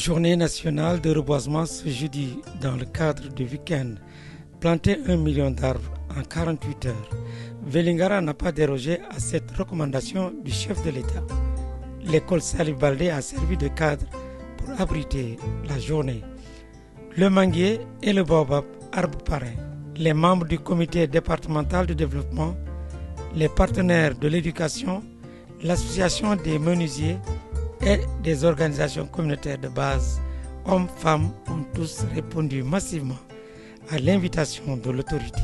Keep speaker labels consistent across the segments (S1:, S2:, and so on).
S1: Journée nationale de reboisement ce jeudi dans le cadre du week-end. Planter 1 million d'arbres en 48 heures. Vélingara n'a pas dérogé à cette recommandation du chef de l'État. L'école Salif Baldé a servi de cadre pour abriter la journée. Le manguier et le baobab, arbres parrains. Les membres du comité départemental de développement, les partenaires de l'éducation, l'association des menuisiers et des organisations communautaires de base, hommes, femmes, ont tous répondu massivement à l'invitation de l'autorité.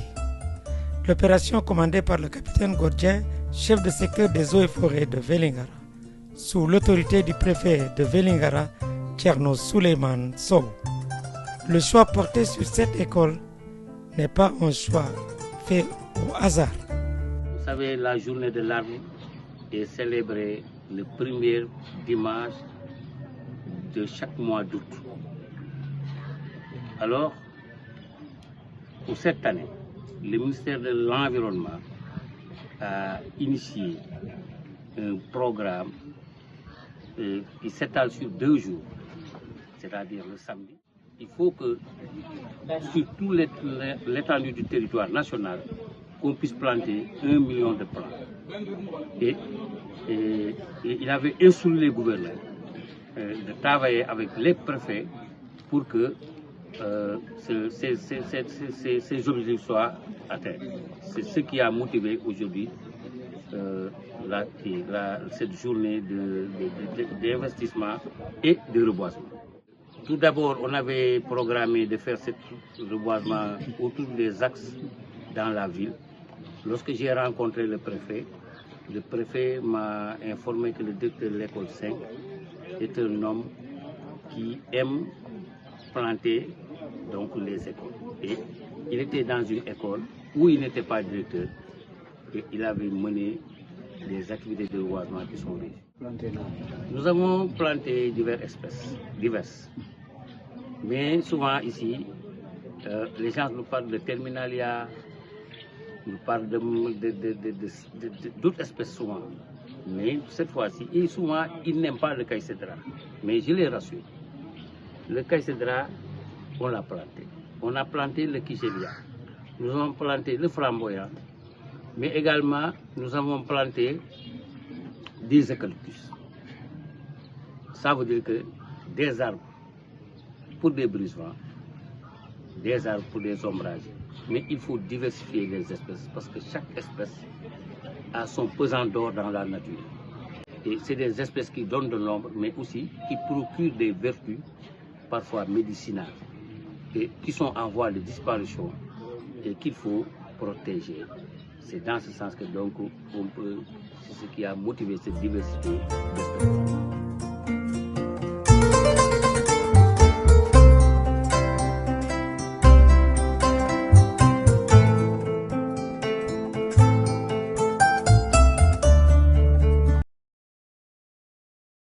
S1: L'opération commandée par le capitaine Gordien, chef de secteur des eaux et forêts de Vélingara, sous l'autorité du préfet de Vélingara, Thierno Souleymane Sow. Le choix porté sur cette école n'est pas un choix fait au hasard.
S2: Vous savez, la journée de l'arbre est célébrée le premier dimanche de chaque mois d'août. Alors, pour cette année, le ministère de l'Environnement a initié un programme qui s'étale sur 2 jours, c'est-à-dire le samedi. Il faut que sur toute l'étendue du territoire national, qu'on puisse planter 1 million de plants. Et il avait instruit les gouverneurs de travailler avec les préfets pour que ces objectifs soient atteints. C'est ce qui a motivé aujourd'hui cette journée d'investissement et de reboisement. Tout d'abord, on avait programmé de faire ce reboisement autour des axes dans la ville. Lorsque j'ai rencontré le préfet m'a informé que le directeur de l'école 5 est un homme qui aime planter donc les écoles. Et il était dans une école où il n'était pas directeur et il avait mené des activités de reboisement qui sont riches. Nous avons planté diverses. Mais souvent ici, les gens nous parlent de terminalia, nous parlent d'autres espèces souvent. Mais cette fois-ci, et souvent, ils n'aiment pas le caïcédra. Mais je les rassure, le caïcédra, on l'a planté. On a planté le kichélia. Nous avons planté le flamboyant. Mais également, nous avons planté des eucalyptus. Ça veut dire que des arbres pour des brise-vents, des arbres pour des ombrages. Mais il faut diversifier les espèces parce que chaque espèce a son pesant d'or dans la nature. Et c'est des espèces qui donnent de l'ombre, mais aussi qui procurent des vertus, parfois médicinales, et qui sont en voie de disparition et qu'il faut protéger. C'est dans ce sens que donc c'est ce qui a motivé cette diversité d'espèces.